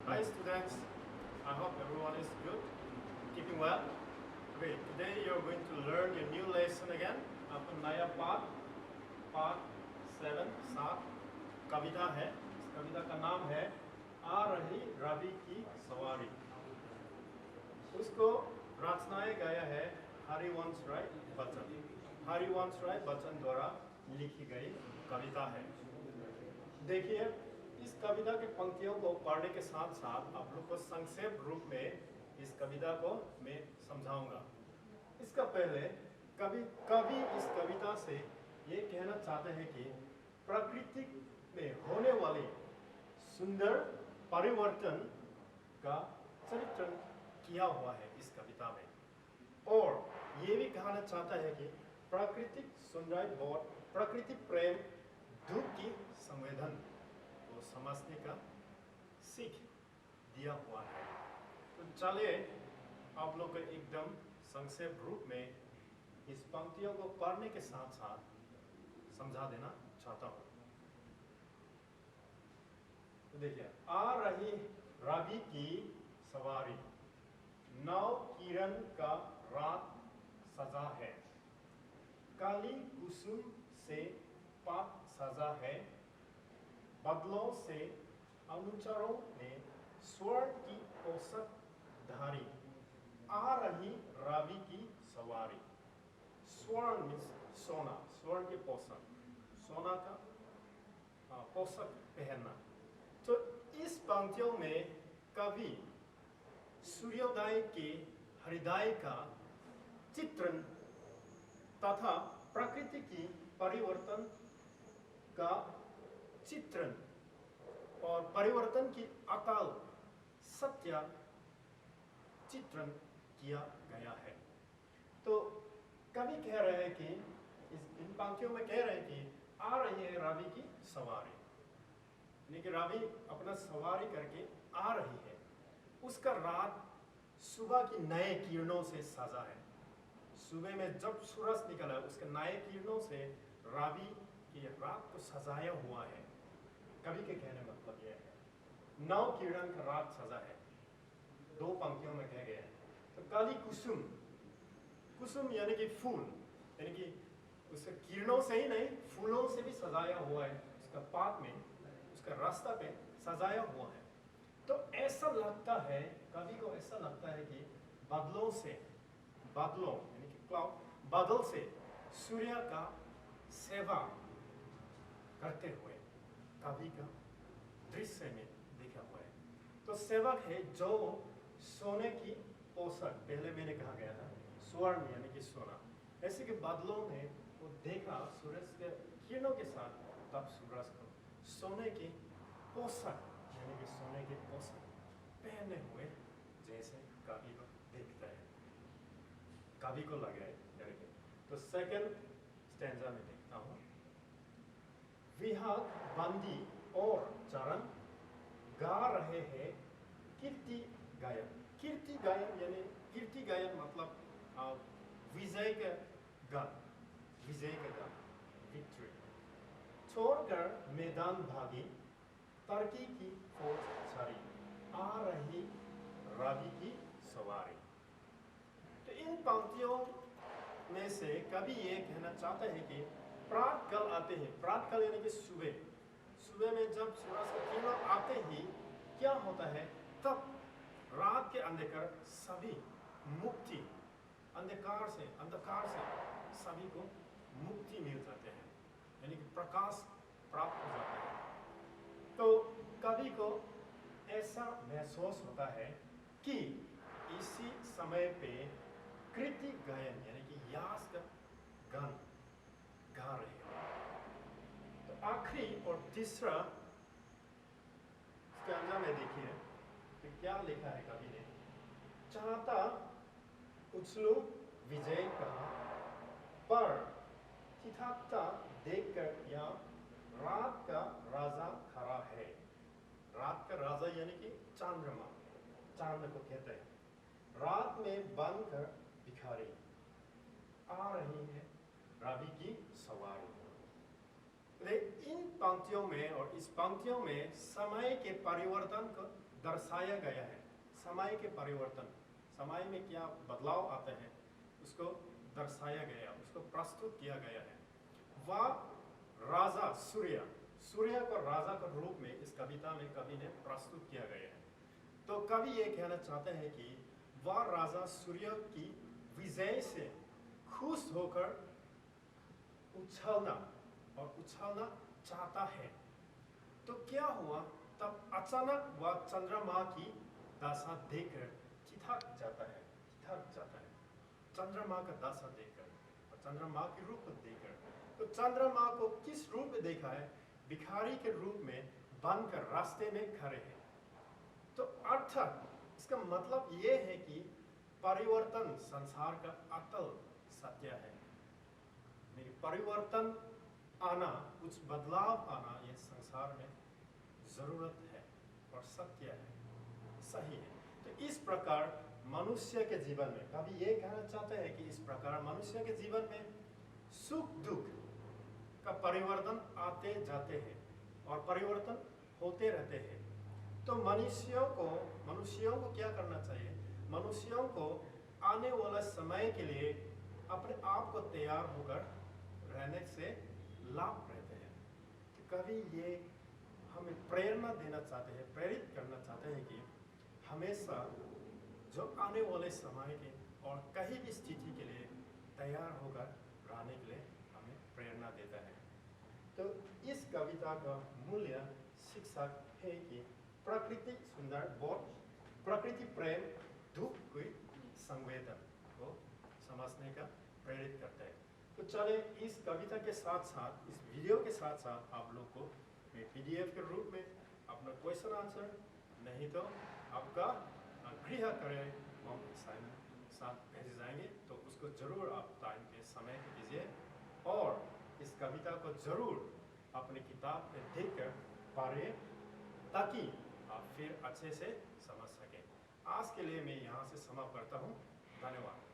Hi students, I hope everyone is good, keeping well. Okay, today you're going to learn a new lesson again. आपका नया पाठ 7 7 कविता है। इस कविता का नाम है आ रही रवि की सवारी। उसको रचनाएं गाया है हरिवंश राय बच्चन द्वारा लिखी गई कविता है। देखिए, इस कविता के पंक्तियों को पढ़ने के साथ साथ आप लोग को संक्षेप रूप में इस कविता को मैं समझाऊंगा। इसका पहले कवि इस कविता से ये कहना चाहते हैं कि प्रकृति में होने वाले सुंदर परिवर्तन का चित्रण किया हुआ है इस कविता में, और ये भी कहना चाहता है कि प्राकृतिक सुंदर और प्रकृति प्रेम दुख की संवेदन को समझने का सीख दिया हुआ है। तो चलिए आप लोग को एकदम संक्षेप रूप में इस पंक्तियों को पढ़ने के साथ साथ समझा देना चाहता हूँ। तो देखिए, आ रही रवि की सवारी, नव किरण का रात सजा है, काली कुसुम से पात सजा है, बदलों से अनुचरों ने स्वर्ण की पोशाक धारी, आ रही रवि की सवारी। स्वर्ण मीन्स सोना, स्वर्ण की पोशाक, सोना का पोशाक पहनना। तो इस पंक्तियों में कवि सूर्योदय के हृदय का चित्रण तथा प्रकृति की परिवर्तन का चित्रण और परिवर्तन की अकाल सत्य चित्रण किया गया है। तो कवि कह रहे हैं कि इन पंक्तियों में कह रहे हैं कि आ रही है रवि की सवारी, यानी कि रवि अपना सवारी करके आ रही है। उसका रात सुबह की नए किरणों से सजा है। सुबह में जब सूरज निकला है, उसके नए किरणों से रवि की रात को सजाया हुआ है। कवि के कहने मतलब यह है, नव किरण का रात सजा है। दो पंक्तियों में कह गया है। तो काली कुसुम, कुसुम यानी कि फूल, यानी कि उसके किरणों से ही नहीं, फूलों से भी सजाया हुआ है। उसका पात में, उसका रास्ता पे सजाया हुआ है। तो ऐसा लगता है, कवि को ऐसा लगता है कि बादलों यानी कि क्लाउड, बादल से सूर्य का सेवा करते हुए कवि का दृश्य में देखा हुआ है। तो सेवक है जो सोने की पोशाक, पहले मैंने कहा गया था स्वर्ण यानी कि सोना, ऐसे कि बादलों में वो देखा सूरज के किरणों के साथ, तब सूरज को सोने की पोशाक यानी कि सोने के पोशाक पहने हुए जैसे कवि को देखता है, कवि को लगा है। तो सेकंड स्टैंजा में देखता हूँ, विहाग बंदी और चरण गा रहे हैं कीर्ति गायन। कीर्ति गायन यानी कीर्ति गायन मतलब विजय का गान, विक्ट्री। छोड़कर मैदान भागी, तरकी की फौज छड़ी, आ रही रवि की सवारी। तो इन पंक्तियों में से कवि ये कहना चाहता है कि प्रातःकाल आते हैं, प्रातःकाल यानी कि सुबह में जब सूरज का किरण आते ही क्या होता है, तब रात के अंधकार सभी मुक्ति, अंधकार से सभी को मुक्ति मिल जाते हैं, यानी कि प्रकाश प्राप्त हो जाता है। तो कवि को ऐसा महसूस होता है कि इसी समय पे कृति गायन यानी कि यास का गान गा रहे हैं। तो आखिरी और तीसरा स्टैंजा में देखिए तो क्या लिखा है कवि ने, चाहता उछलू विजय का, पर ठिठकता देखकर या रात का राजा खड़ा है। रात का राजा यानी कि चंद्रमा, चांद को कहते हैं। रात में बंद कर भिखारी, आ रही है रवि की सवारी। इन पंक्तियों में और इस पंक्तियों में समय के परिवर्तन को दर्शाया गया है। समय के परिवर्तन, समय में क्या बदलाव आते हैं उसको दर्शाया गया, उसको प्रस्तुत किया गया है। वह राजा सूर्य, सूर्य को राजा के रूप में इस कविता में कवि ने प्रस्तुत किया गया है। तो कवि ये कहना चाहते हैं कि वह राजा सूर्य की विजय से खुश होकर उछलना और उछलना चाहता है। तो क्या हुआ, तब अचानक वह चंद्रमा की दशा देखकर ठिठक जाता है, ठिठक जाता है चंद्रमा का दशा देखकर और चंद्रमा के रूप को देखकर। तो चंद्रमा को किस रूप में देखा है? भिखारी के रूप में बनकर रास्ते में खड़े हैं। तो अर्थात इसका मतलब ये है कि परिवर्तन संसार का अटल सत्य है। परिवर्तन आना, कुछ बदलाव आना, ये संसार में जरूरत है और सत्य है, सही है। तो इस प्रकार मनुष्य के जीवन में कभी ये कहना चाहते हैं कि इस प्रकार मनुष्य के जीवन में सुख दुख का परिवर्तन आते जाते हैं और परिवर्तन होते रहते हैं। तो मनुष्यों को क्या करना चाहिए? मनुष्यों को आने वाला समय के लिए अपने आप को तैयार होकर रहने से लाभ रहते हैं। तो कभी ये हमें प्रेरणा देना चाहते हैं, प्रेरित करना चाहते हैं कि हमेशा जो आने वाले समय के और कहीं भी स्थिति के लिए तैयार होकर रहने के लिए हमें प्रेरणा देता है। तो इस कविता का मूल्य शिक्षा है कि प्रकृति सुंदर, बहुत प्रकृति प्रेम, दुख की संवेदन को समझने का प्रेरित करता है। तो चले इस कविता के साथ साथ, इस वीडियो के साथ साथ आप लोग को मैं PDF के रूप में अपना क्वेश्चन आंसर, नहीं तो आपका गृह कार्य हम साथ भेज जाएंगे। तो उसको जरूर आप टाइम के समय पे दीजिए और इस कविता को जरूर अपनी किताब में देखकर पढ़ें ताकि आप फिर अच्छे से समझ सकें। आज के लिए मैं यहाँ से समाप्त करता हूँ। धन्यवाद।